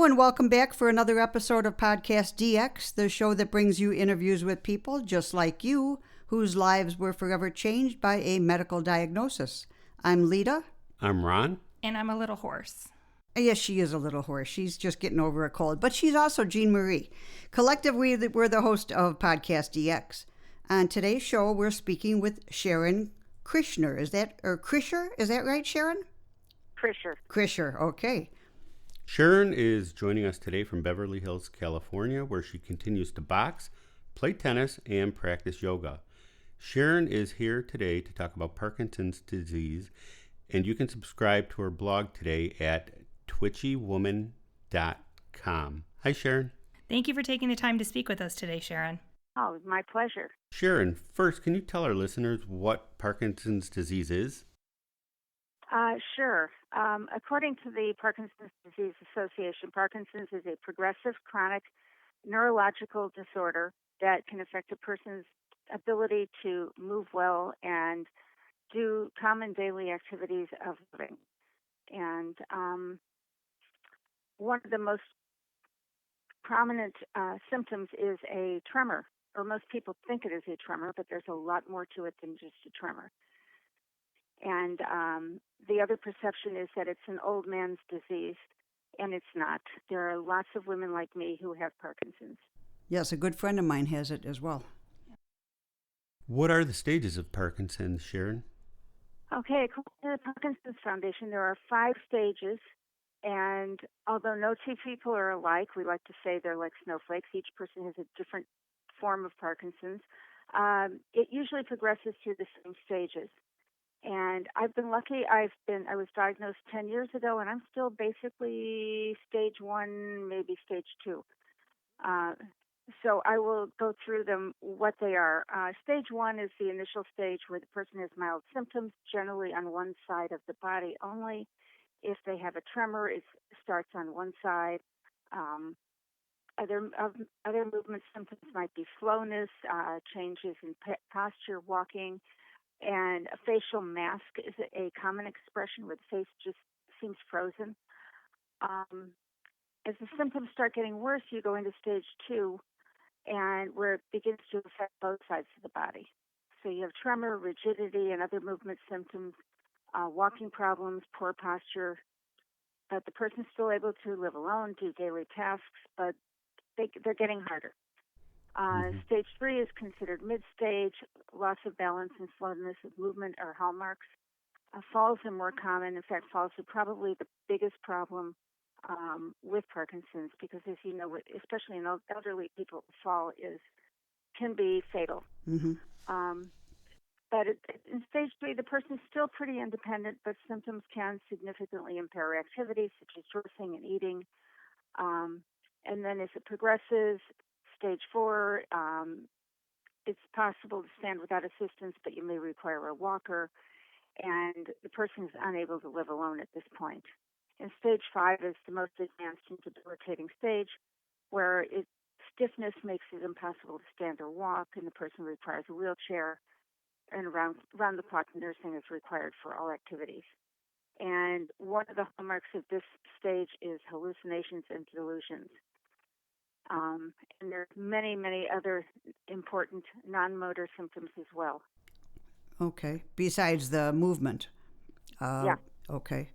Hello and welcome back for another episode of PodcastDX, the show that brings you interviews with people just like you, whose lives were forever changed by a medical diagnosis. I'm Lita. I'm Ron. And I'm a little hoarse. Yes, she is a little hoarse. She's just getting over a cold. But she's also Jean Marie. Collectively, we're the host of PodcastDX. On today's show, we're speaking with Sharon Krischer. Krischer? Is that right, Sharon? Krischer. Krischer, okay. Sharon is joining us today from Beverly Hills, California, where she continues to box, play tennis, and practice yoga. Sharon is here today to talk about Parkinson's disease, and you can subscribe to her blog today at witchywoman.com. Hi, Sharon. Thank you for taking the time to speak with us today, Sharon. Oh, my pleasure. Sharon, first, can you tell our listeners what Parkinson's disease is? Sure. According to the Parkinson's Disease Association, Parkinson's is a progressive chronic neurological disorder that can affect a person's ability to move well and do common daily activities of living. And one of the most prominent symptoms is a tremor, or most people think it is a tremor, but there's a lot more to it than just a tremor. And the other perception is that it's an old man's disease, and it's not. There are lots of women like me who have Parkinson's. Yes, a good friend of mine has it as well. What are the stages of Parkinson's, Sharon? Okay, according to the Parkinson's Foundation, there are 5 stages, and although no two people are alike, we like to say they're like snowflakes. Each person has a different form of Parkinson's. It usually progresses through the same stages. And I've been lucky. I was diagnosed 10 years ago, and I'm still basically stage 1, maybe stage 2. So I will go through them, what they are. Stage 1 is the initial stage where the person has mild symptoms, generally on one side of the body only. If they have a tremor, it starts on one side. Other movement symptoms might be slowness, changes in posture, walking. And a facial mask is a common expression where the face just seems frozen. As the symptoms start getting worse, you go into stage 2, and where it begins to affect both sides of the body. So you have tremor, rigidity, and other movement symptoms, walking problems, poor posture. But the person's still able to live alone, do daily tasks, but they're getting harder. Stage 3 is considered mid-stage. Loss of balance and slowness of movement are hallmarks. Falls are more common. In fact, falls are probably the biggest problem with Parkinson's because, as you know, especially in elderly people, fall can be fatal. Mm-hmm. But in stage 3, the person is still pretty independent, but symptoms can significantly impair activities such as dressing and eating. And then as it progresses, stage 4, it's possible to stand without assistance, but you may require a walker, and the person is unable to live alone at this point. And stage 5 is the most advanced and debilitating stage, where stiffness makes it impossible to stand or walk, and the person requires a wheelchair, and round-the-clock nursing is required for all activities. And one of the hallmarks of this stage is hallucinations and delusions. And there are many, many other important non-motor symptoms as well. Okay, besides the movement. Yeah. Okay.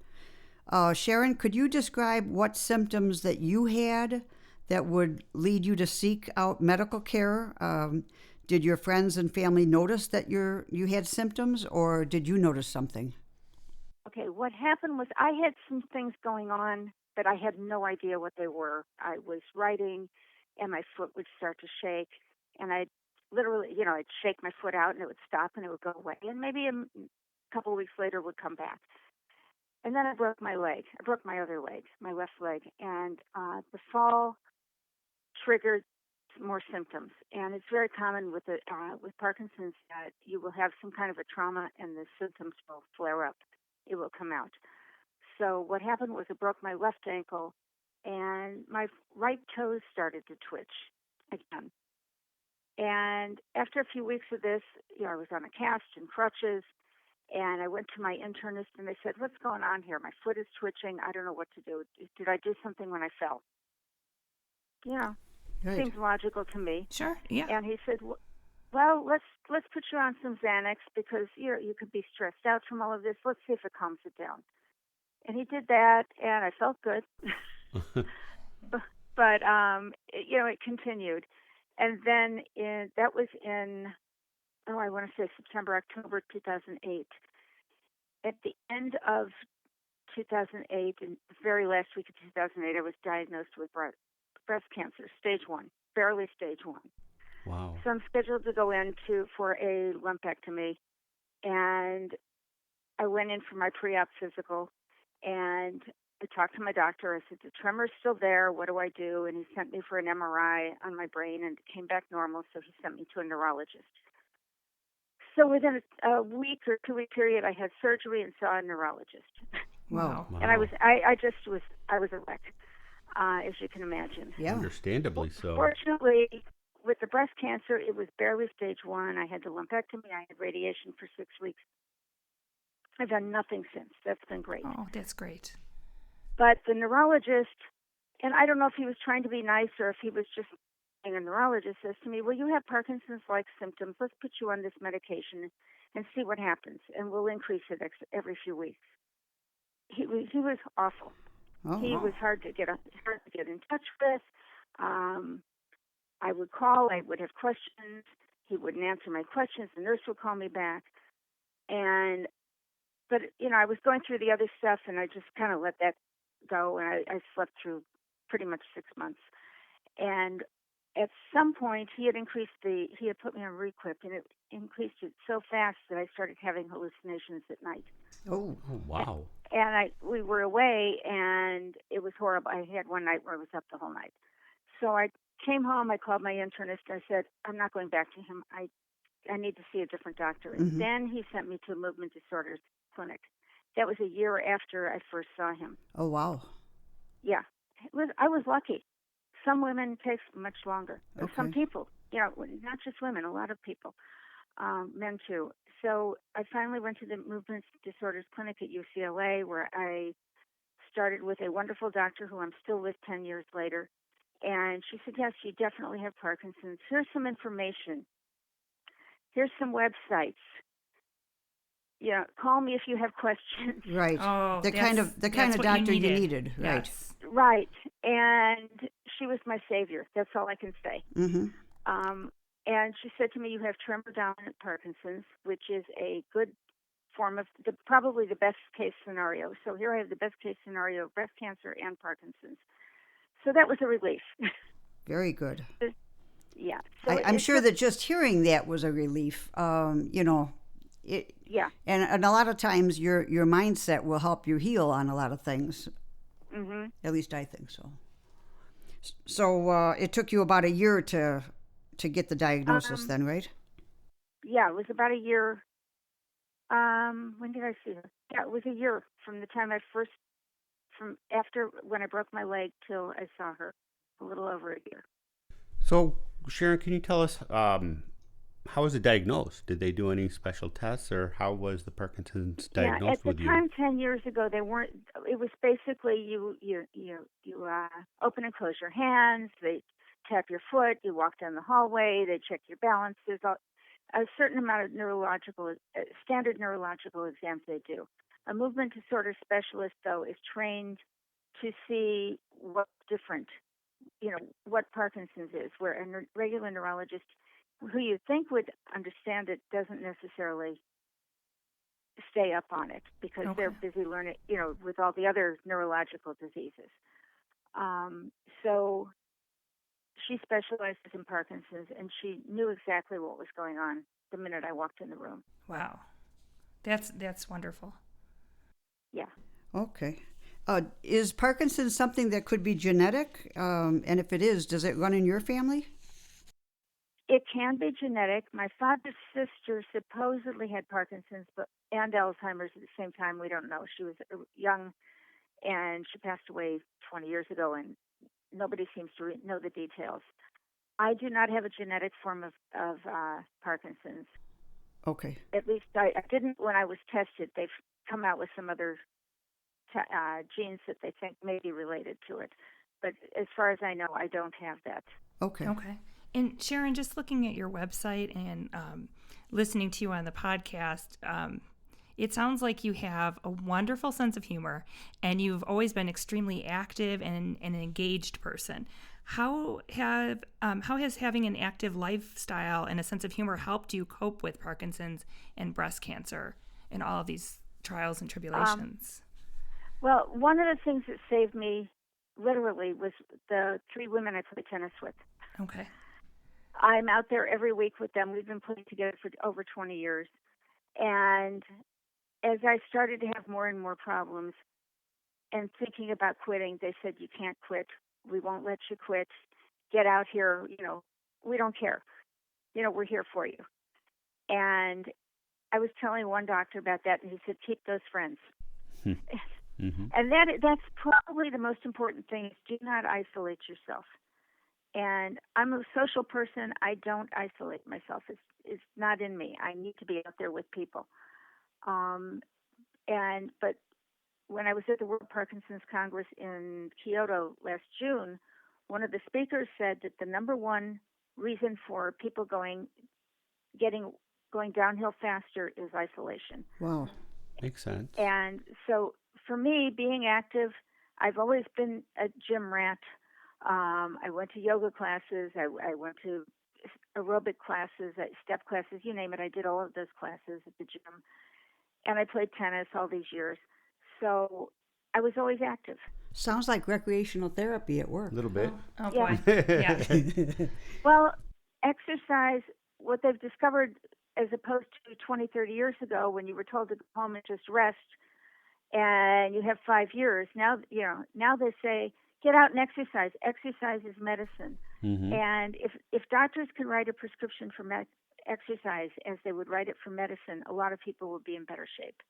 Sharon, could you describe what symptoms that you had that would lead you to seek out medical care? Did your friends and family notice that you had symptoms, or did you notice something? Okay, what happened was I had some things going on, but I had no idea what they were. I was writing, and my foot would start to shake, and I'd literally, I'd shake my foot out, and it would stop, and it would go away, and maybe a couple of weeks later it would come back. And then I broke my leg. I broke my other leg, my left leg, and the fall triggered more symptoms. And it's very common with Parkinson's that you will have some kind of a trauma, and the symptoms will flare up. It will come out. So what happened was I broke my left ankle, and my right toes started to twitch again. And after a few weeks of this, I was on a cast and crutches, and I went to my internist, and they said, "What's going on here? My foot is twitching. I don't know what to do. Did I do something when I fell?" Right. seems logical to me. Sure. Yeah. And he said, well, let's put you on some Xanax because you could be stressed out from all of this. Let's see if it calms it down. And he did that, and I felt good. but it continued. And then that was in, I want to say September, October 2008. At the end of 2008, and the very last week of 2008, I was diagnosed with breast cancer, stage 1, barely stage 1. Wow. So I'm scheduled to go in for a lumpectomy, and I went in for my pre-op physical, and I talked to my doctor. I said, the tremor's still there. What do I do? And he sent me for an MRI on my brain, and it came back normal, so he sent me to a neurologist. So within a week or 2-week period, I had surgery and saw a neurologist. Wow. And I was a wreck, as you can imagine. Yeah. Understandably so. Fortunately, with the breast cancer, it was barely stage 1. I had the lumpectomy. I had radiation for 6 weeks. I've done nothing since. That's been great. Oh, that's great. But the neurologist, and I don't know if he was trying to be nice or if he was just being a neurologist, says to me, well, you have Parkinson's-like symptoms. Let's put you on this medication and see what happens, and we'll increase it every few weeks. He was awful. Oh. He was hard to get in touch with. I would call. I would have questions. He wouldn't answer my questions. The nurse would call me back. But I was going through the other stuff, and I just kind of let that go, and I slept through pretty much 6 months. And at some point, he had put me on Requip, and it increased it so fast that I started having hallucinations at night. Oh. Wow. And we were away, and it was horrible. I had one night where I was up the whole night. So I came home. I called my internist. I said, I'm not going back to him. I need to see a different doctor. And then he sent me to a movement disorders clinic. That was a year after I first saw him. Oh, wow. Yeah. I was lucky. Some women takes much longer. Okay. Some people, not just women, a lot of people, men too. So I finally went to the movement disorders clinic at UCLA, where I started with a wonderful doctor who I'm still with 10 years later. And she said, yes, you definitely have Parkinson's. Here's some information. Here's some websites. Call me if you have questions. Right. Oh, the kind of doctor you needed. Right. Yes. Right. And she was my savior. That's all I can say. Mm-hmm. And she said to me, you have tremor-dominant Parkinson's, which is a good form of probably the best case scenario. So here I have the best case scenario of breast cancer and Parkinson's. So that was a relief. Very good. Yeah. So I'm sure that just hearing that was a relief. Yeah. And a lot of times your mindset will help you heal on a lot of things. Mm-hmm. At least I think so. So it took you about a year to get the diagnosis then, right? Yeah, it was about a year. When did I see her? Yeah, it was a year from the time from after when I broke my leg till I saw her, a little over a year. So, Sharon, can you tell us how was it diagnosed? Did they do any special tests, or how was the Parkinson's diagnosed with you? At the time, 10 years ago, they weren't. It was basically you open and close your hands. They tap your foot. You walk down the hallway. They check your balance. There's a certain amount of standard neurological exams they do. A movement disorder specialist, though, is trained to see what's different, what Parkinson's is, where a regular neurologist who you think would understand it doesn't necessarily stay up on it because they're busy learning, with all the other neurological diseases. So she specializes in Parkinson's, and she knew exactly what was going on the minute I walked in the room. Wow. That's wonderful. Yeah. Okay. Is Parkinson's something that could be genetic? And if it is, does it run in your family? It can be genetic. My father's sister supposedly had Parkinson's and Alzheimer's at the same time. We don't know. She was young, and she passed away 20 years ago, and nobody seems to know the details. I do not have a genetic form of Parkinson's. Okay. At least I didn't when I was tested. They've come out with some other genes that they think may be related to it. But as far as I know, I don't have that. Okay. Okay. And Sharon, just looking at your website and listening to you on the podcast, it sounds like you have a wonderful sense of humor, and you've always been extremely active and an engaged person. How has having an active lifestyle and a sense of humor helped you cope with Parkinson's and breast cancer and all of these trials and tribulations? Well, one of the things that saved me, literally, was the 3 women I played tennis with. Okay. I'm out there every week with them. We've been playing together for over 20 years. And as I started to have more and more problems and thinking about quitting, they said, "You can't quit. We won't let you quit. Get out here. We don't care. We're here for you." And I was telling one doctor about that, and he said, "Keep those friends." Mm-hmm. And that's probably the most important thing, is do not isolate yourself. And I'm a social person. I don't isolate myself. It's not in me. I need to be out there with people. But when I was at the World Parkinson's Congress in Kyoto last June, one of the speakers said that the number one reason for people going downhill faster is isolation. Wow. Makes sense. And so for me, being active, I've always been a gym rat. I went to yoga classes. I went to aerobic classes, step classes, you name it. I did all of those classes at the gym. And I played tennis all these years. So I was always active. Sounds like recreational therapy at work. A little bit. Oh Yeah. boy. Yeah. Well, exercise, what they've discovered, as opposed to 20, 30 years ago when you were told to go home and just rest, and you have 5 years, now they say, get out and exercise. Exercise is medicine. Mm-hmm. And if doctors could write a prescription for exercise as they would write it for medicine, a lot of people would be in better shape.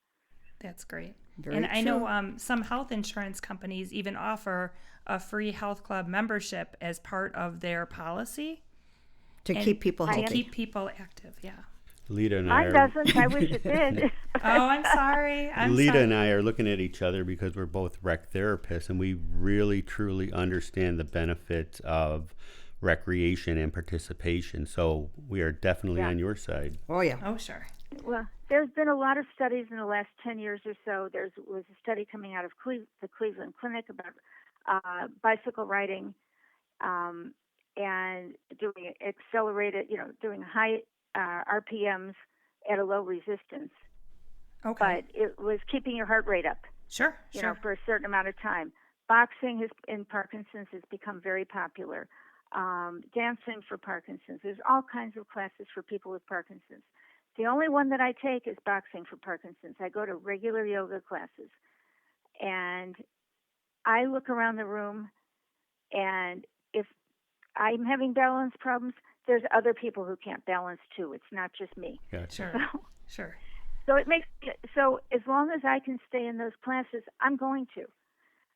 That's great. Very and I true. know some health insurance companies even offer a free health club membership as part of their policy To keep people to healthy. keep people active. Yeah. Lita and Mine doesn't. I wish it did. Oh, I'm sorry. Lita and I are looking at each other because we're both rec therapists, and we really, truly understand the benefits of recreation and participation. So we are definitely on your side. Oh, yeah. Oh, sure. Well, there's been a lot of studies in the last 10 years or so. There was a study coming out of the Cleveland Clinic about bicycle riding and doing accelerated, doing high RPMs at a low resistance. Okay. But it was keeping your heart rate up, Sure. for a certain amount of time. Boxing in Parkinson's has become very popular. Dancing for Parkinson's. There's all kinds of classes for people with Parkinson's. The only one that I take is boxing for Parkinson's. I go to regular yoga classes. And I look around the room, and if I'm having balance problems, there's other people who can't balance too. It's not just me. Gotcha. Sure. So as long as I can stay in those classes, I'm going to.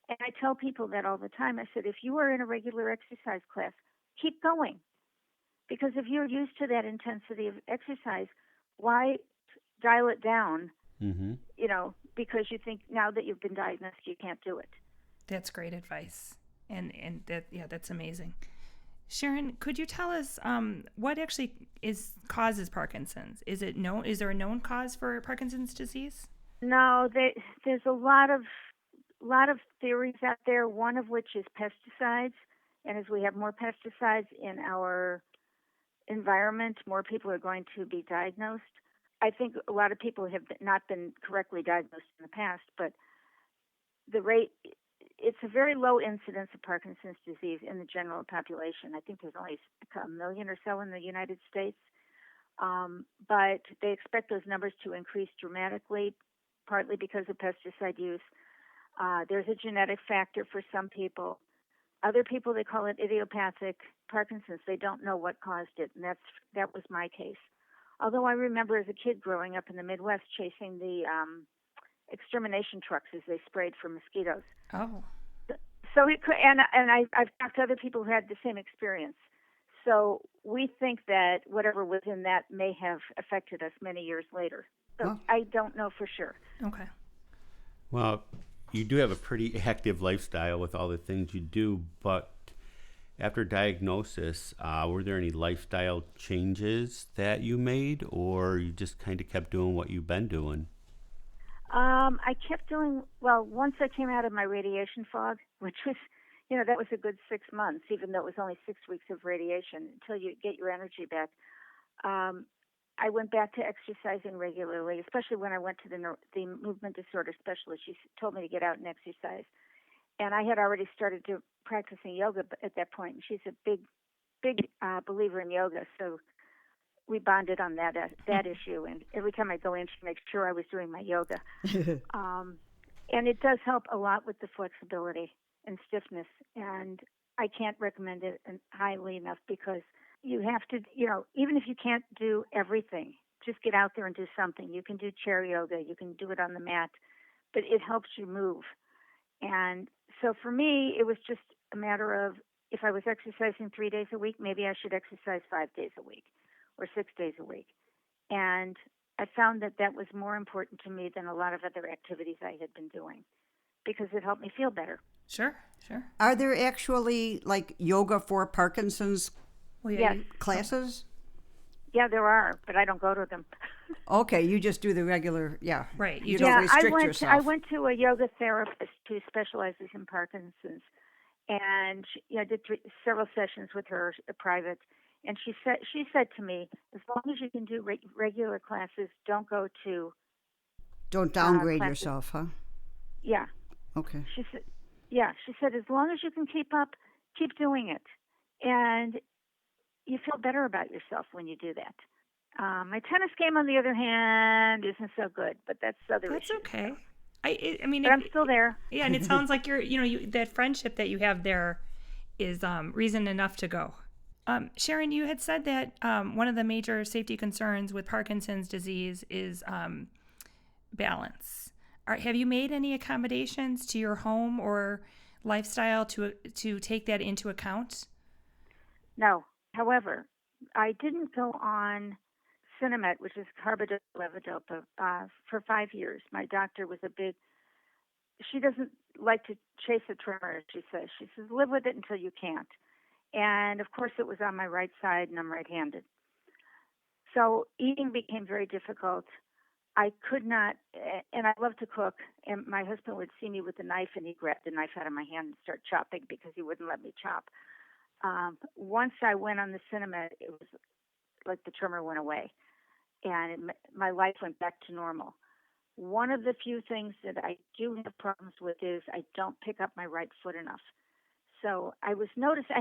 And I tell people that all the time. I said, if you are in a regular exercise class, keep going. Because if you're used to that intensity of exercise, why dial it down, Mm-hmm. because you think now that you've been diagnosed, you can't do it. That's great advice. And that's amazing. Sharon, could you tell us what actually causes Parkinson's? Is there a known cause for Parkinson's disease? No, there's a lot of theories out there, one of which is pesticides. And as we have more pesticides in our environment, more people are going to be diagnosed. I think a lot of people have not been correctly diagnosed in the past, but the rate, it's a very low incidence of Parkinson's disease in the general population. I think there's only a million or so in the United States, but they expect those numbers to increase dramatically, partly because of pesticide use. There's a genetic factor for some people. Other people, they call it idiopathic Parkinson's. They don't know what caused it, and that was my case. Although I remember as a kid growing up in the Midwest chasing the extermination trucks as they sprayed for mosquitoes. Oh. So it could, and I've talked to other people who had the same experience. So we think that whatever was in that may have affected us many years later. So I don't know for sure. Okay. Well, you do have a pretty active lifestyle with all the things you do, but after diagnosis, were there any lifestyle changes that you made, or you just kind of kept doing what you've been doing? I kept doing, well, once I came out of my radiation fog, which was, that was a good 6 months, even though it was only 6 weeks of radiation until you get your energy back. I went back to exercising regularly, especially when I went to the movement disorder specialist. She told me to get out and exercise. And I had already started to practicing yoga at that point. And she's a big believer in yoga. So we bonded on that issue. And every time I go in, she makes sure I was doing my yoga. And it does help a lot with the flexibility and stiffness. And I can't recommend it highly enough because you have to, even if you can't do everything, just get out there and do something. You can do chair yoga. You can do it on the mat. But it helps you move. And so for me, it was just a matter of if I was exercising 3 days a week, maybe I should exercise 5 days a week or 6 days a week. And I found that was more important to me than a lot of other activities I had been doing because it helped me feel better. Sure. Are there actually like yoga for Parkinson's classes? Yeah, there are, but I don't go to them. Okay, you just do the regular, Right. You don't restrict yourself. I went to a yoga therapist who specializes in Parkinson's, and I did several sessions with her, private. And she said to me, as long as you can do regular classes, don't go to. Don't downgrade classes. yourself, huh? Yeah. Okay. She said as long as you can keep up, keep doing it, and you feel better about yourself when you do that. My tennis game, on the other hand, isn't so good, but that's other issues. That's okay. I mean, but I'm still there. Yeah, and it sounds like that friendship that you have there is reason enough to go. Sharon, you had said that one of the major safety concerns with Parkinson's disease is balance. Have you made any accommodations to your home or lifestyle to take that into account? No. However, I didn't go on Cinemet, which is carbidopa-levodopa, for 5 years. My doctor was she doesn't like to chase a tremor, she says. She says, live with it until you can't. And, of course, it was on my right side, and I'm right-handed. So eating became very difficult. I could not, and I love to cook, and my husband would see me with a knife, and he'd grab the knife out of my hand and start chopping because he wouldn't let me chop. Once I went on the Cinemet, it was like the tremor went away, and my life went back to normal. One of the few things that I do have problems with is I don't pick up my right foot enough. So I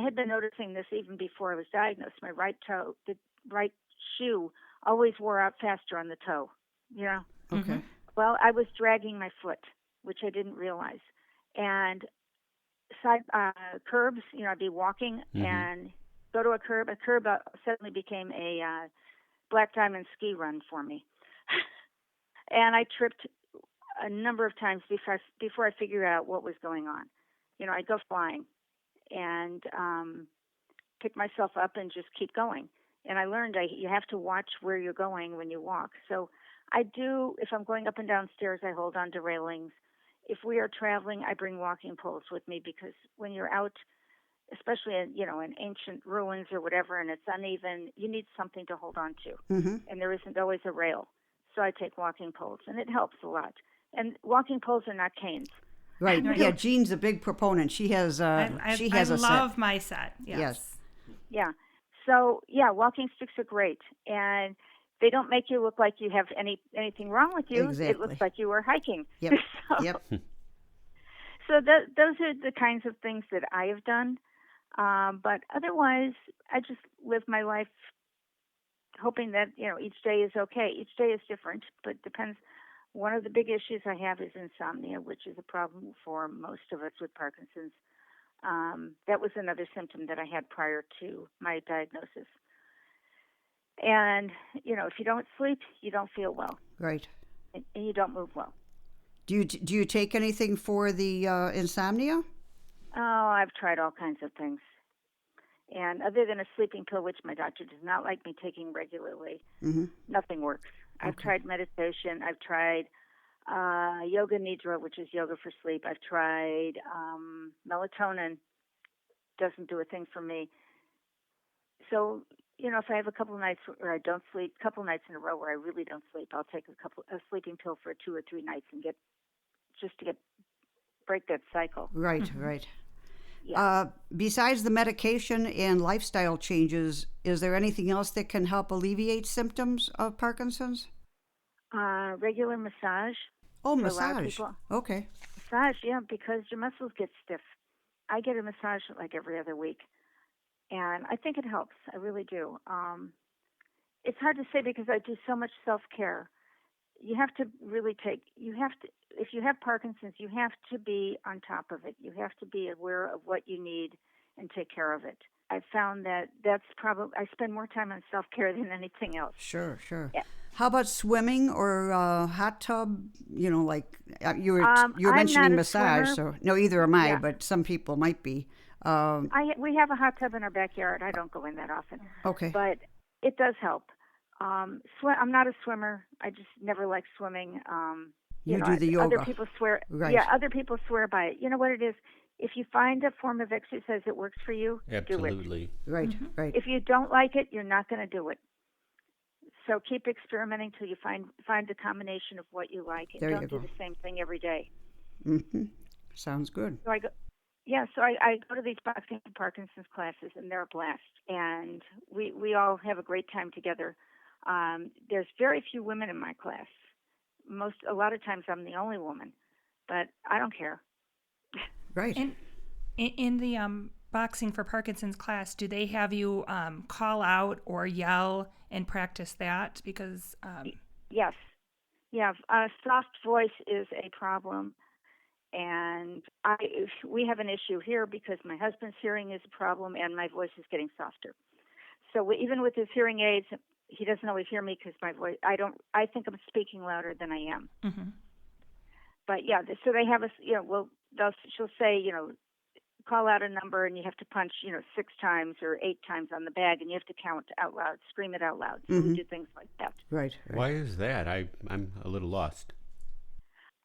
had been noticing this even before I was diagnosed. My right toe, the right shoe, always wore out faster on the toe. Okay. Well, I was dragging my foot, which I didn't realize, and side curbs. I'd be walking and go to a curb. A curb suddenly became a black diamond ski run for me, and I tripped a number of times before I figured out what was going on. I'd go flying and pick myself up and just keep going. And I learned you have to watch where you're going when you walk. So I do. If I'm going up and down stairs, I hold on to railings. If we are traveling, I bring walking poles with me because when you're out, especially in ancient ruins or whatever, and it's uneven, you need something to hold on to. Mm-hmm. And there isn't always a rail. So I take walking poles, and it helps a lot. And walking poles are not canes. Right. Yeah, Jean's a big proponent. She has a set. I love my set. Yes. Yeah. So, walking sticks are great. And they don't make you look like you have anything wrong with you. Exactly. It looks like you were hiking. Yep. Yep. So those are the kinds of things that I have done. But otherwise, I just live my life hoping that, each day is okay. Each day is different, but depends. One of the big issues I have is insomnia, which is a problem for most of us with Parkinson's. That was another symptom that I had prior to my diagnosis. And, if you don't sleep, you don't feel well. Right. And you don't move well. Do you take anything for the insomnia? Oh, I've tried all kinds of things. And other than a sleeping pill, which my doctor does not like me taking regularly, nothing works. I've tried meditation. I've tried Yoga Nidra, which is yoga for sleep. I've tried melatonin. Doesn't do a thing for me. So, if I have a couple of nights where I don't sleep, a couple of nights in a row where I really don't sleep, I'll take a sleeping pill for 2 or 3 nights and break that cycle. Right, right. Yeah. Besides the medication and lifestyle changes, is there anything else that can help alleviate symptoms of Parkinson's? Regular massage. Oh, for a lot of massage. people. Okay. Massage, yeah, because your muscles get stiff. I get a massage like every other week, and I think it helps. I really do. It's hard to say because I do so much self-care. You have to really if you have Parkinson's, you have to be on top of it. You have to be aware of what you need and take care of it. I've found that's probably, I spend more time on self-care than anything else. Sure, sure. Yeah. How about swimming or hot tub? Like you were I'm mentioning not a massage. swimmer. So no, either am I, Yeah. but some people might be. We have a hot tub in our backyard. I don't go in that often. Okay. But it does help. I'm not a swimmer. I just never liked swimming. You do the yoga. Other people swear. Right. Yeah, other people swear by it. You know what it is? If you find a form of exercise that works for you, do it. Absolutely. Right, right. If you don't like it, you're not going to do it. So keep experimenting till you find the combination of what you like, and There you don't do go. the same thing every day. Mm-hmm. Sounds good. So I go to these boxing and Parkinson's classes, and they're a blast. And we all have a great time together. There's very few women in my class. A lot of times I'm the only woman, but I don't care. Right. And in the boxing for Parkinson's class, do they have you call out or yell and practice that? Because Yes, yeah. Soft voice is a problem, and we have an issue here because my husband's hearing is a problem, and my voice is getting softer. So even with his hearing aids, he doesn't always hear me because my voice. I think I'm speaking louder than I am. mm-hmm. But yeah, so they have us. She'll say, call out a number, and you have to punch, 6 times or 8 times on the bag, and you have to count out loud, scream it out loud. So we do things like that. Right, right. Why is that? I'm a little lost.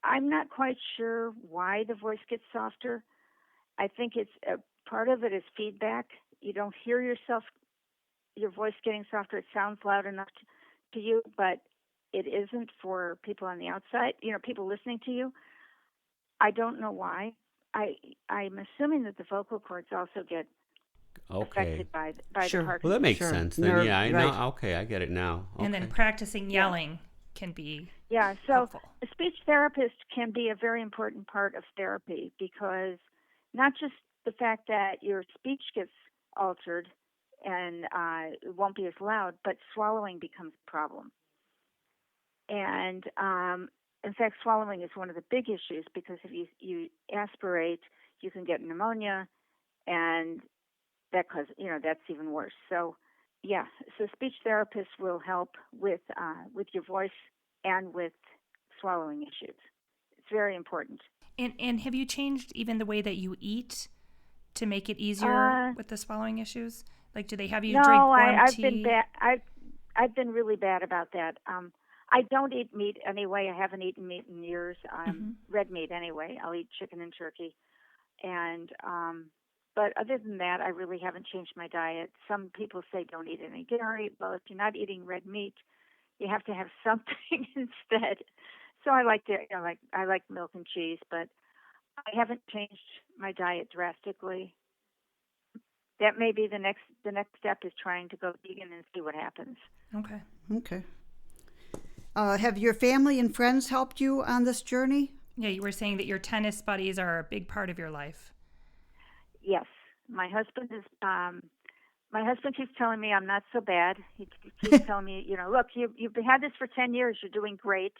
I'm not quite sure why the voice gets softer. I think it's part of it is feedback. You don't hear your voice getting softer. It sounds loud enough to you, but it isn't for people on the outside, people listening to you. I don't know why. I'm assuming that the vocal cords also get affected by Sure. the Parkinson's. Well, that makes Sure. sense then. Nerve, Yeah, I right. know. Okay, I get it now. Okay. And then practicing yelling can be So helpful. a speech therapist can be a very important part of therapy because not just the fact that your speech gets altered and it won't be as loud, but swallowing becomes a problem. And in fact, swallowing is one of the big issues because if you aspirate, you can get pneumonia, and that that's even worse. So speech therapists will help with your voice and with swallowing issues. It's very important. And have you changed even the way that you eat to make it easier with the swallowing issues? Like, do they have you drink warm I've tea? been bad. I've been really bad about that. I don't eat meat anyway. I haven't eaten meat in years. Red meat anyway. I'll eat chicken and turkey, and but other than that, I really haven't changed my diet. Some people say don't eat any dairy. Well, if you're not eating red meat, you have to have something instead. So I like I like milk and cheese, but I haven't changed my diet drastically. That may be the next step is trying to go vegan and see what happens. Okay. Okay. Have your family and friends helped you on this journey? Yeah, you were saying that your tennis buddies are a big part of your life. Yes, my husband is. My husband keeps telling me I'm not so bad. He keeps telling me, look, you've had this for 10 years. You're doing great.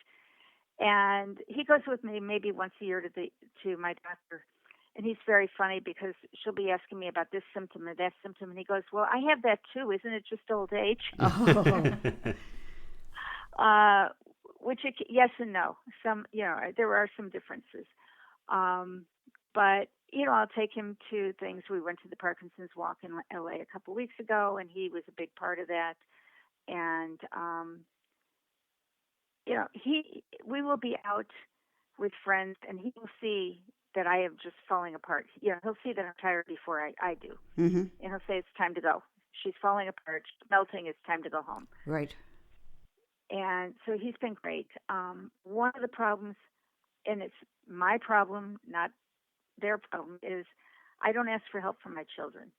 And he goes with me maybe once a year to my doctor. And he's very funny because she'll be asking me about this symptom or that symptom, and he goes, "Well, I have that too. Isn't it just old age?" Oh. Which yes and no. Some, there are some differences. But I'll take him to things. We went to the Parkinson's walk in LA a couple weeks ago, and he was a big part of that. And we will be out with friends, and he will see that I am just falling apart. He'll see that I'm tired before I do. Mm-hmm. And he'll say, it's time to go. She's falling apart. She's melting. It's time to go home. Right. And so he's been great. One of the problems, and it's my problem, not their problem, is I don't ask for help from my children.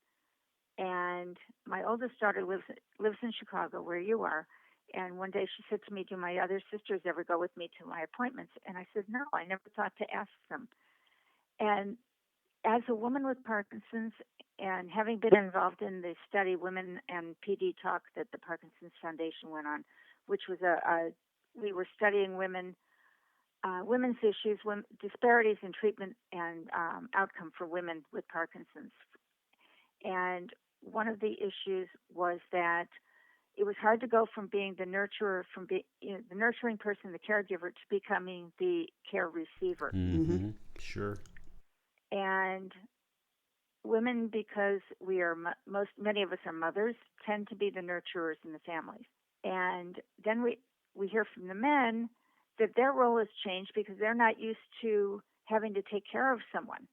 And my oldest daughter lives in Chicago, where you are. And one day she said to me, do my other sisters ever go with me to my appointments? And I said, no, I never thought to ask them. And as a woman with Parkinson's, and having been involved in the study Women and PD Talk that the Parkinson's Foundation went on, which was we were studying women's issues, disparities in treatment and outcome for women with Parkinson's. And one of the issues was that it was hard to go from being the nurturer, from being the nurturing person, the caregiver, to becoming the care receiver. Mm-hmm. Sure. And women, because we are many of us are mothers, tend to be the nurturers in the families. And then we hear from the men that their role has changed because they're not used to having to take care of someone.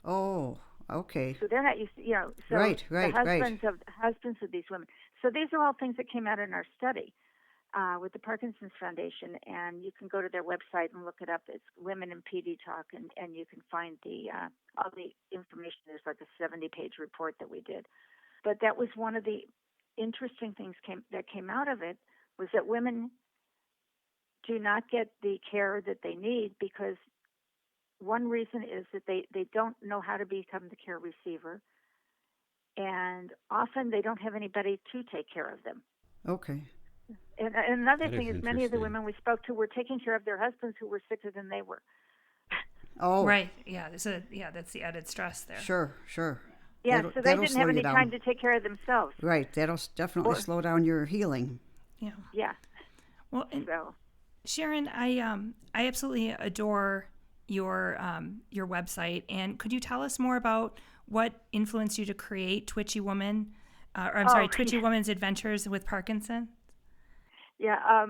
Oh, okay. So they're not used to, so right, the husbands of these women. So these are all things that came out in our study with the Parkinson's Foundation, and you can go to their website and look it up. It's Women in PD Talk, and you can find all the information. There's like a 70-page report that we did. But that was one of the interesting things that came out of it, was that women do not get the care that they need because one reason is that they don't know how to become the care receiver, and often they don't have anybody to take care of them. Okay. And another thing is many of the women we spoke to were taking care of their husbands who were sicker than they were. Oh. Right. Yeah. That's the added stress there. Sure. Yeah, so they didn't have any time to take care of themselves. Right. That'll definitely slow down your healing. Yeah. Yeah. Well, so. Sharon, I absolutely adore your website, and could you tell us more about what influenced you to create Witchy Woman? Witchy Woman's Adventures with Parkinson. Yeah,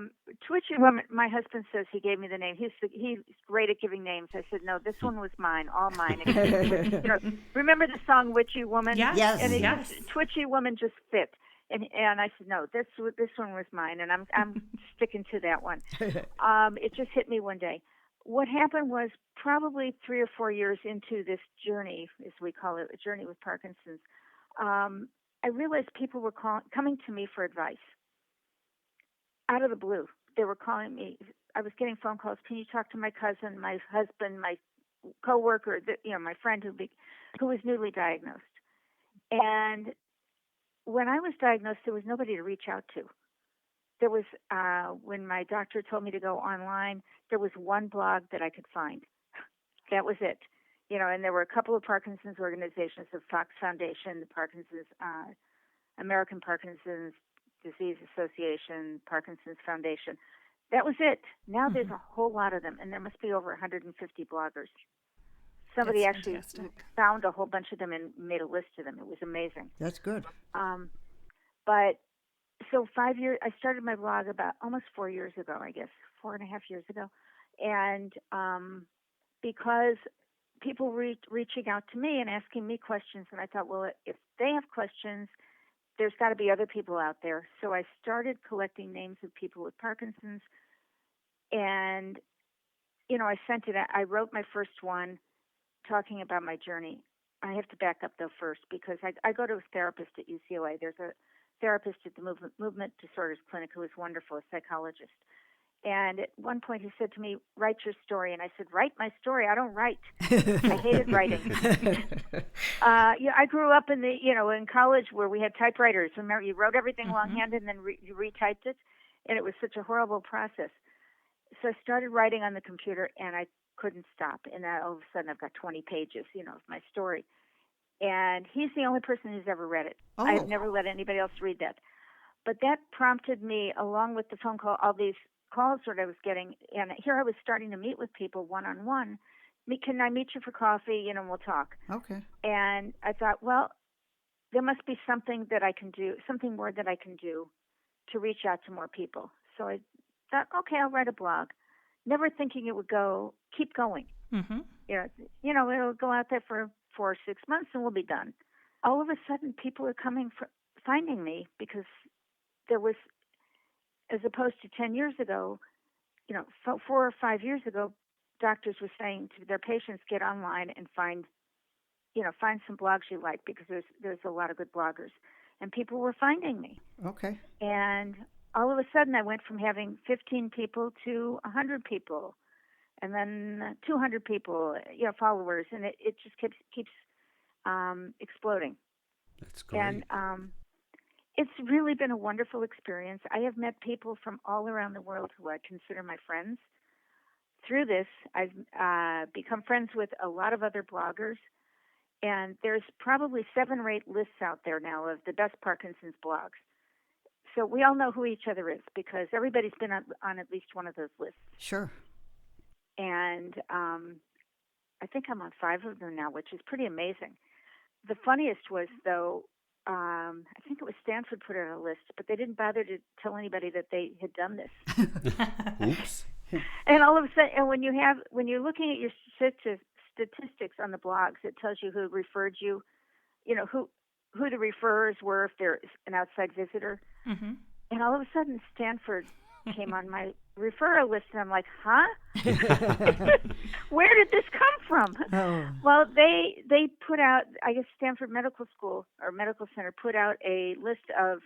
Witchy Woman. My husband says he gave me the name. He's great at giving names. I said no, this one was mine, all mine. Remember the song Witchy Woman? Yes. And yes. Witchy Woman just fit. And I said no, this one was mine, and I'm sticking to that one. It just hit me one day. What happened was probably 3 or 4 years into this journey, as we call it, a journey with Parkinson's. I realized people were coming to me for advice. Out of the blue, they were calling me. I was getting phone calls. Can you talk to my cousin, my husband, my coworker, my friend who was newly diagnosed? And when I was diagnosed, there was nobody to reach out to. There was when my doctor told me to go online, there was one blog that I could find. That was it. And there were a couple of Parkinson's organizations, the Fox Foundation, the Parkinson's American Parkinson's Disease Association, Parkinson's Foundation. That was it. Now there's a whole lot of them, and there must be over 150 bloggers. Somebody That's actually fantastic. found a whole bunch of them and made a list of them. It was amazing. That's good. But so 5 years, I started my blog about almost 4 years ago, I guess, 4.5 years ago. And because people were reaching out to me and asking me questions, and I thought, well, if they have questions, there's got to be other people out there. So I started collecting names of people with Parkinson's, and, I sent it. I wrote my first one talking about my journey. I have to back up, though, first, because I go to a therapist at UCLA. There's a therapist at the Movement Disorders Clinic who is wonderful, a psychologist. And at one point he said to me, write your story. And I said, write my story? I don't write. I hated writing. I grew up in in college where we had typewriters. Remember, you wrote everything longhand and then you retyped it. And it was such a horrible process. So I started writing on the computer and I couldn't stop. And all of a sudden I've got 20 pages, of my story. And he's the only person who's ever read it. Oh. I've never let anybody else read that. But that prompted me, along with the phone call, all these calls that I was getting, and here I was starting to meet with people one-on-one. Can I meet you for coffee? And we'll talk. Okay. And I thought, well, there must be something that I can do, something more that I can do to reach out to more people. So I thought, okay, I'll write a blog, never thinking it would keep going. Mm-hmm. It'll go out there for 4 or 6 months and we'll be done. All of a sudden, people are finding me because there was, as opposed to 10 years ago, 4 or 5 years ago, doctors were saying to their patients, get online and find some blogs you like, because there's a lot of good bloggers. And people were finding me. Okay. And all of a sudden, I went from having 15 people to 100 people, and then 200 people, followers, and it just keeps exploding. That's great. And it's really been a wonderful experience. I have met people from all around the world who I consider my friends. Through this, I've become friends with a lot of other bloggers, and there's probably 7 or 8 lists out there now of the best Parkinson's blogs. So we all know who each other is because everybody's been on at least one of those lists. Sure. And I think I'm on 5 of them now, which is pretty amazing. The funniest was, though, I think it was Stanford put out a list, but they didn't bother to tell anybody that they had done this. Oops. And all of a sudden, and when you're looking at your statistics on the blogs, it tells you who referred you, who the referrers were if they're an outside visitor. Mm-hmm. And all of a sudden, Stanford came on my referral list, and I'm like, huh? Where did this come from? Oh. Well, they put out, I guess Stanford Medical School or Medical Center put out a list of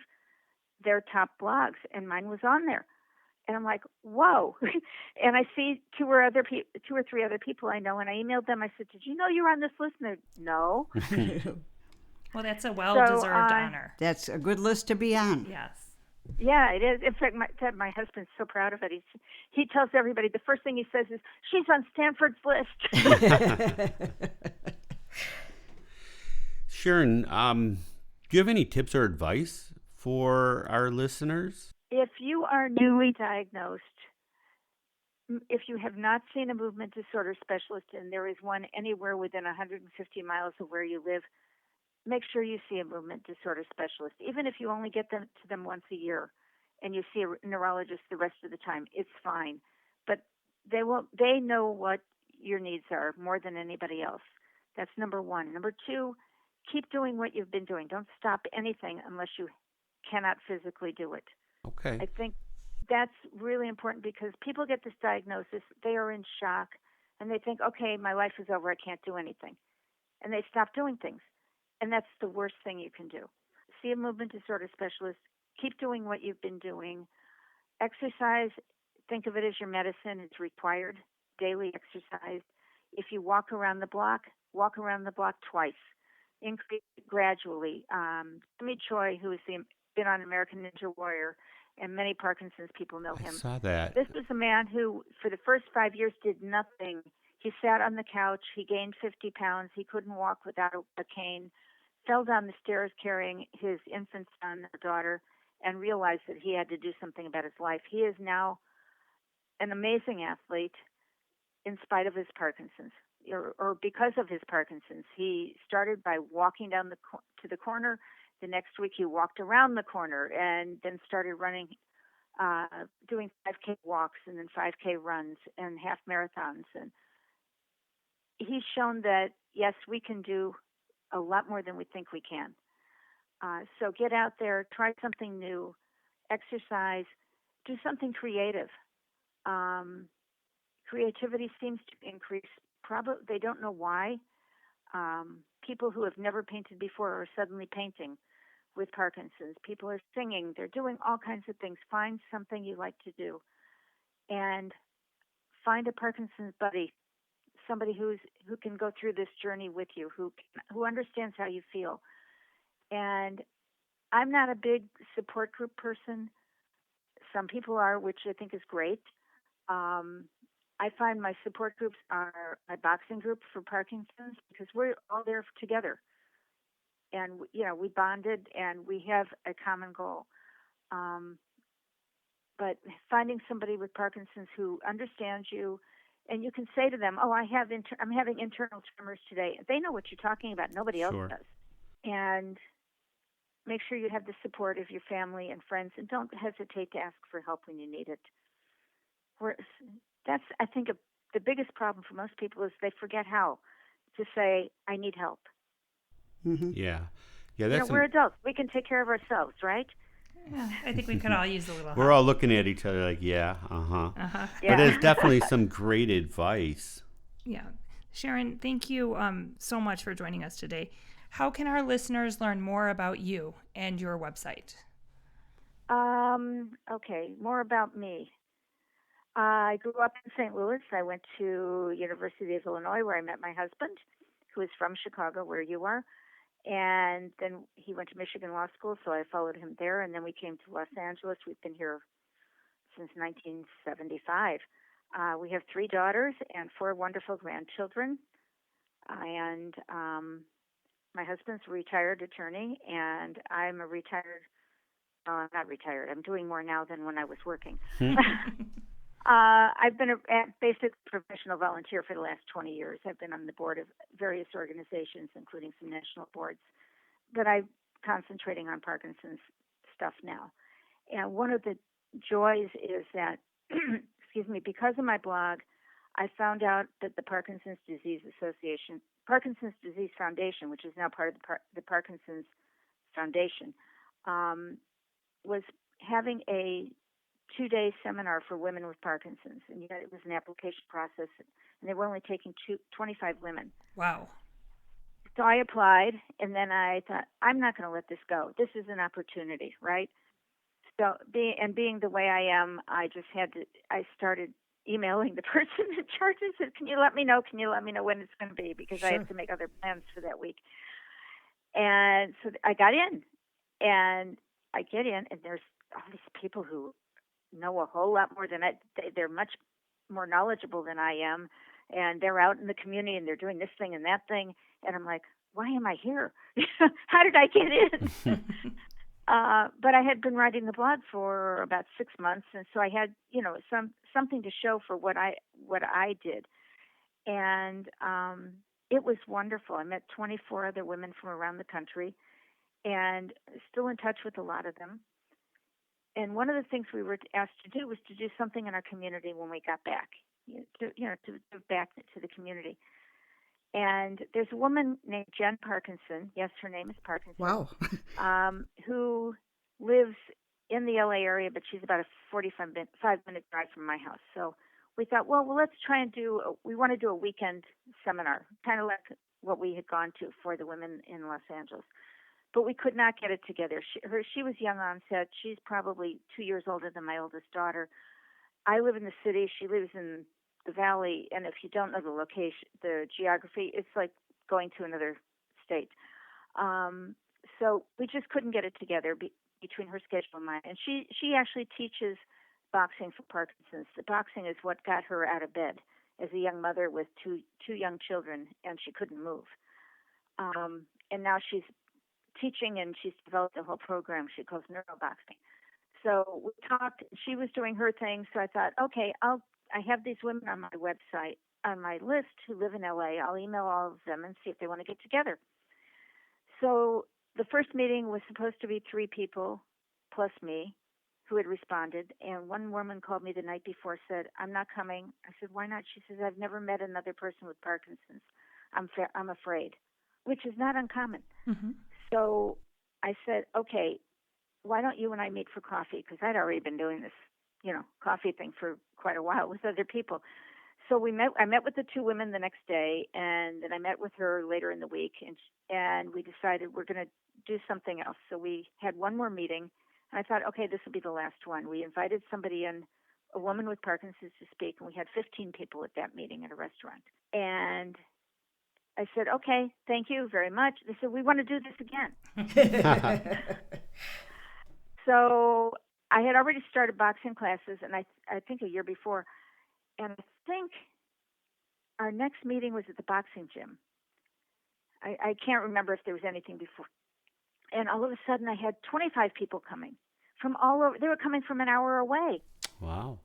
their top blogs, and mine was on there. And I'm like, whoa. And I see 2 or 3 other people I know, and I emailed them. I said, did you know you're on this list? And they're, no. Well, that's a well-deserved honor. That's a good list to be on. Yes. Yeah, it is. In fact, my husband's so proud of it. He tells everybody, the first thing he says is, she's on Stanford's list. Sharon, do you have any tips or advice for our listeners? If you are newly diagnosed, if you have not seen a movement disorder specialist, and there is one anywhere within 150 miles of where you live, make sure you see a movement disorder specialist. Even if you only get to them once a year and you see a neurologist the rest of the time, it's fine. But they know what your needs are more than anybody else. That's number 1. Number 2, keep doing what you've been doing. Don't stop anything unless you cannot physically do it. Okay. I think that's really important because people get this diagnosis, they are in shock, and they think, okay, my life is over, I can't do anything. And they stop doing things. And that's the worst thing you can do. See a movement disorder specialist. Keep doing what you've been doing. Exercise, think of it as your medicine. It's required, daily exercise. If you walk around the block twice. Increase gradually. Jimmy Choi, who has been on American Ninja Warrior, and many Parkinson's people know him. I saw that. This was a man who, for the first 5 years, did nothing. He sat on the couch. He gained 50 pounds. He couldn't walk without a cane. Fell down the stairs carrying his infant son or daughter, and realized that he had to do something about his life. He is now an amazing athlete in spite of his Parkinson's, or because of his Parkinson's. He started by walking down to the corner. The next week he walked around the corner and then started running, doing 5K walks and then 5K runs and half marathons. And he's shown that, yes, we can do a lot more than we think we can. So get out there, try something new, exercise, do something creative. Creativity seems to increase. Probably they don't know why. People who have never painted before are suddenly painting with Parkinson's. People are singing. They're doing all kinds of things. Find something you like to do, and find a Parkinson's buddy, somebody who can go through this journey with you, who understands how you feel. And I'm not a big support group person. Some people are, which I think is great. I find my support groups are my boxing group for Parkinson's because we're all there together. And, we bonded and we have a common goal. But finding somebody with Parkinson's who understands you, and you can say to them, oh, I'm having internal tremors today. They know what you're talking about. Nobody else does. And make sure you have the support of your family and friends, and don't hesitate to ask for help when you need it. I think the biggest problem for most people is they forget how to say, I need help. Mm-hmm. Yeah. Yeah, that's we're adults. We can take care of ourselves, right? Yeah, I think we could all use a little we're help. all looking at each other like, yeah, uh-huh. Uh-huh. But there's definitely some great advice. Yeah. Sharon, thank you so much for joining us today. How can our listeners learn more about you and your website? Okay, more about me. I grew up in St. Louis. I went to University of Illinois, where I met my husband, who is from Chicago, where you are. And then he went to Michigan Law School, so I followed him there. And then we came to Los Angeles. We've been here since 1975. We have 3 daughters and 4 wonderful grandchildren. And my husband's a retired attorney, and I'm a not retired. I'm doing more now than when I was working. I've been a basic professional volunteer for the last 20 years. I've been on the board of various organizations, including some national boards, but I'm concentrating on Parkinson's stuff now. And one of the joys is that, excuse me, because of my blog, I found out that the Parkinson's Disease Foundation, which is now part of the Parkinson's Foundation, was having a 2-day seminar for women with Parkinson's, and yet it was an application process, and they were only taking 25 women. Wow. So I applied, and then I thought, I'm not going to let this go. This is an opportunity, right? So, being the way I am, I started emailing the person in charge and said, can you let me know when it's going to be? Because Sure. I have to make other plans for that week. And so I got in, and I get in, and there's all these people who know a whole lot more than they're much more knowledgeable than I am, and they're out in the community and they're doing this thing and that thing, and I'm like, why am I here? How did I get in? But I had been writing the blog for about 6 months, and so I had something to show for what I did, and it was wonderful. I met 24 other women from around the country, and still in touch with a lot of them. And one of the things we were asked to do was to do something in our community when we got back, to give back to the community. And there's a woman named Jen Parkinson. Yes, her name is Parkinson. Wow. Who lives in the LA area, but she's about a 5-minute drive from my house. So we thought, well, let's try and we want to do a weekend seminar, kind of like what we had gone to for the women in Los Angeles. But we could not get it together. She was young onset. She's probably 2 years older than my oldest daughter. I live in the city. She lives in the valley. And if you don't know the location, the geography, it's like going to another state. So we just couldn't get it together between her schedule and mine. And she actually teaches boxing for Parkinson's. The boxing is what got her out of bed as a young mother with two young children, and she couldn't move. And now she's teaching, and she's developed a whole program she calls neuroboxing. So we talked. She was doing her thing, so I thought, okay, I have these women on my website, on my list, who live in LA. I'll email all of them and see if they want to get together. So the first meeting was supposed to be 3 people plus me who had responded, and one woman called me the night before, said, I'm not coming. I said, why not? She says, I've never met another person with Parkinson's. I'm afraid, which is not uncommon. Mm-hmm. So I said, okay, why don't you and I meet for coffee? Because I'd already been doing this, coffee thing for quite a while with other people. So I met with the 2 women the next day, and then I met with her later in the week, and we decided we're going to do something else. So we had one more meeting, and I thought, okay, this will be the last one. We invited somebody in, a woman with Parkinson's, to speak, and we had 15 people at that meeting at a restaurant. And I said, okay, thank you very much. They said, we want to do this again. So I had already started boxing classes, and I think a year before. And I think our next meeting was at the boxing gym. I can't remember if there was anything before. And all of a sudden, I had 25 people coming from all over. They were coming from an hour away. Wow.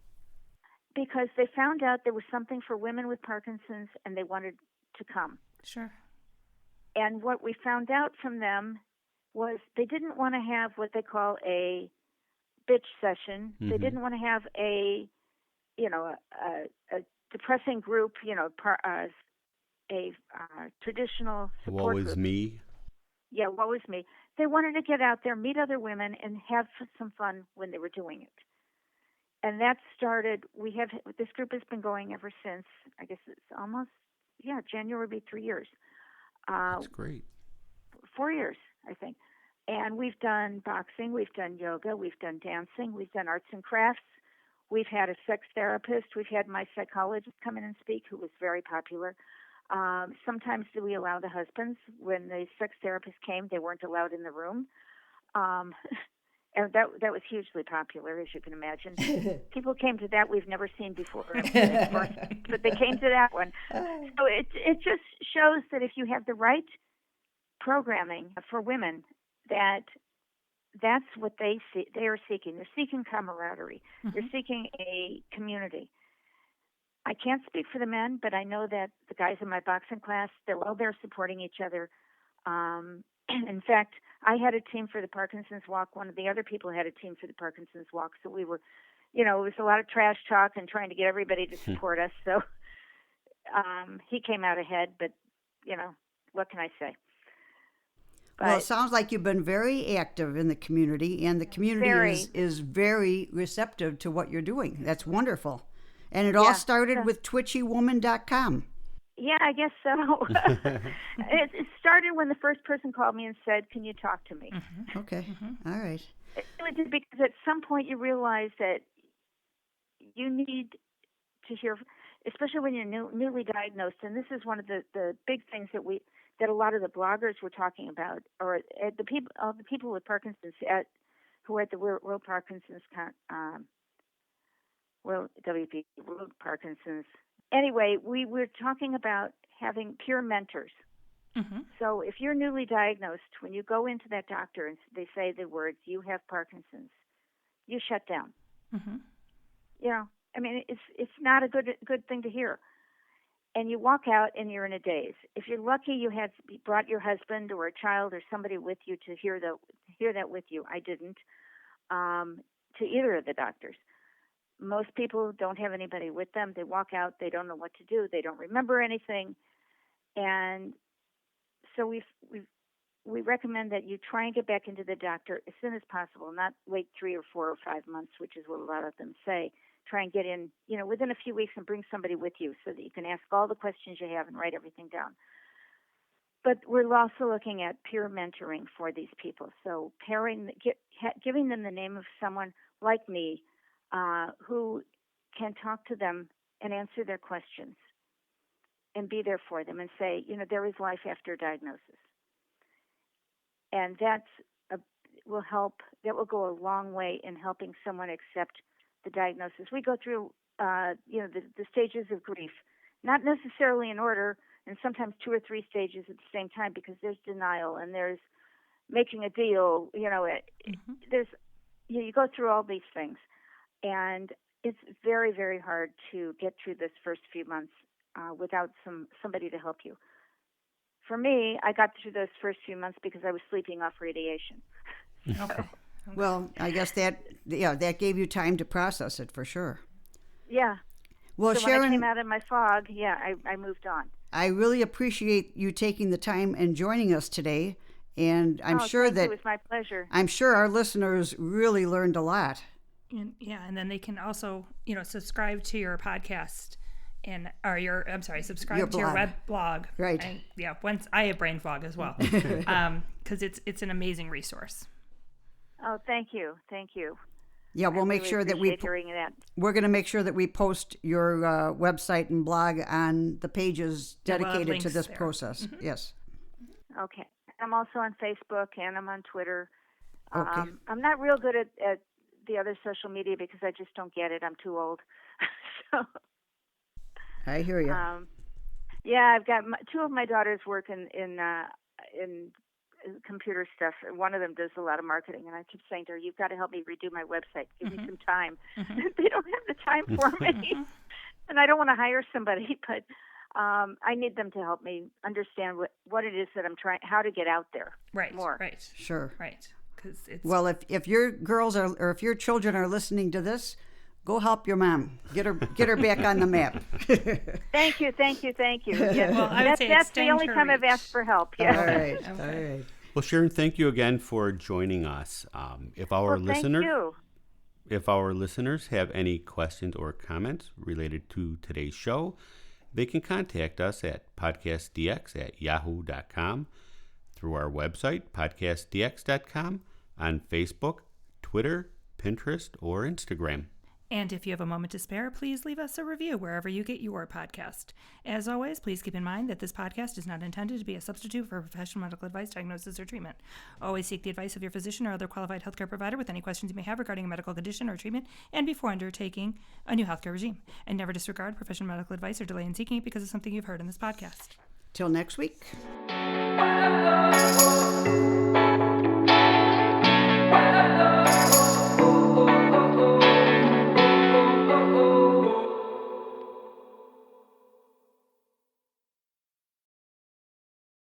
Because they found out there was something for women with Parkinson's, and they wanted to come. Sure. And what we found out from them was they didn't want to have what they call a bitch session. Mm-hmm. They didn't want to have a depressing group, a traditional support Woe is group. me. Yeah, woe is me. They wanted to get out there, meet other women, and have some fun when they were doing it. And that started. This group has been going ever since. I guess it's almost January will be 3 years. That's great. 4 years, I think. And we've done boxing, we've done yoga, we've done dancing, we've done arts and crafts. We've had a sex therapist. We've had my psychologist come in and speak, who was very popular. Sometimes we allow the husbands. When the sex therapist came, they weren't allowed in the room. And that was hugely popular, as you can imagine. People came to that we've never seen before, of course, but they came to that one. So it just shows that if you have the right programming for women, that's what they are seeking. They're seeking camaraderie. Mm-hmm. They're seeking a community. I can't speak for the men, but I know that the guys in my boxing class, they're all there supporting each other. In fact, I had a team for the Parkinson's walk. One of the other people had a team for the Parkinson's walk. So we were, it was a lot of trash talk and trying to get everybody to support us. So he came out ahead, but, what can I say? But well, it sounds like you've been very active in the community, and the community is very receptive to what you're doing. That's wonderful. And it all started with witchywoman.com. Yeah, I guess so. It started when the first person called me and said, "Can you talk to me?" Mm-hmm. Okay. Mm-hmm. All right. It really did, because at some point you realize that you need to hear, especially when you're newly diagnosed. And this is one of the big things that a lot of the bloggers were talking about, or the people with Parkinson's who are at the World Parkinson's World Parkinson's. Anyway, we were talking about having peer mentors. Mm-hmm. So if you're newly diagnosed, when you go into that doctor and they say the words, "You have Parkinson's," you shut down. Mm-hmm. It's not a good thing to hear. And you walk out and you're in a daze. If you're lucky, you brought your husband or a child or somebody with you to hear that with you. I didn't, to either of the doctors. Most people don't have anybody with them. They walk out. They don't know what to do. They don't remember anything. And so we recommend that you try and get back into the doctor as soon as possible, not wait 3 or 4 or 5 months, which is what a lot of them say. Try and get in, within a few weeks, and bring somebody with you so that you can ask all the questions you have and write everything down. But we're also looking at peer mentoring for these people. So giving them the name of someone like me, who can talk to them and answer their questions and be there for them and say, there is life after diagnosis. And that will help. That will go a long way in helping someone accept the diagnosis. We go through, the stages of grief, not necessarily in order, and sometimes 2 or 3 stages at the same time, because there's denial and there's making a deal. There's you go through all these things. And it's very, very hard to get through this first few months without somebody to help you. For me, I got through those first few months because I was sleeping off radiation. Okay. Well, I guess that gave you time to process it, for sure. Yeah. Well, so Sharon, when I came out of my fog, I moved on. I really appreciate you taking the time and joining us today. And I'm sure that it was my pleasure. I'm sure our listeners really learned a lot. And then they can also, subscribe to your podcast subscribe to your web blog. Right. And, once I have brain fog as well, because it's an amazing resource. Oh, thank you. Yeah, we'll make sure that we're going to make sure that we post your website and blog on the pages dedicated to this process. Mm-hmm. Yes. Okay. I'm also on Facebook and I'm on Twitter. Okay. I'm not real good at the other social media because I just don't get it. I'm too old. So I hear you. I've got 2 of my daughters work in computer stuff. One of them does a lot of marketing, and I keep saying to her, "You've got to help me redo my website. Give me some time." Mm-hmm. They don't have the time for me, and I don't want to hire somebody, but I need them to help me understand what it is that I'm trying, how to get out there. Right. More. Right. Sure. Right. Well, if your girls or if your children are listening to this, Go help your mom. Get her back on the map. Thank you. Yes. Well, I would say that's the extend only her time I've reach. asked for help. Yes. All right. Okay. All right. Well, Sharon, thank you again for joining us. If our Thank you. If our listeners have any questions or comments related to today's show, they can contact us at podcastdx@yahoo.com, through our website, podcastdx.com, on Facebook, Twitter, Pinterest, or Instagram. And if you have a moment to spare, please leave us a review wherever you get your podcast. As always, please keep in mind that this podcast is not intended to be a substitute for professional medical advice, diagnosis, or treatment. Always seek the advice of your physician or other qualified healthcare provider with any questions you may have regarding a medical condition or treatment and before undertaking a new healthcare regime. And never disregard professional medical advice or delay in seeking it because of something you've heard in this podcast. Till next week.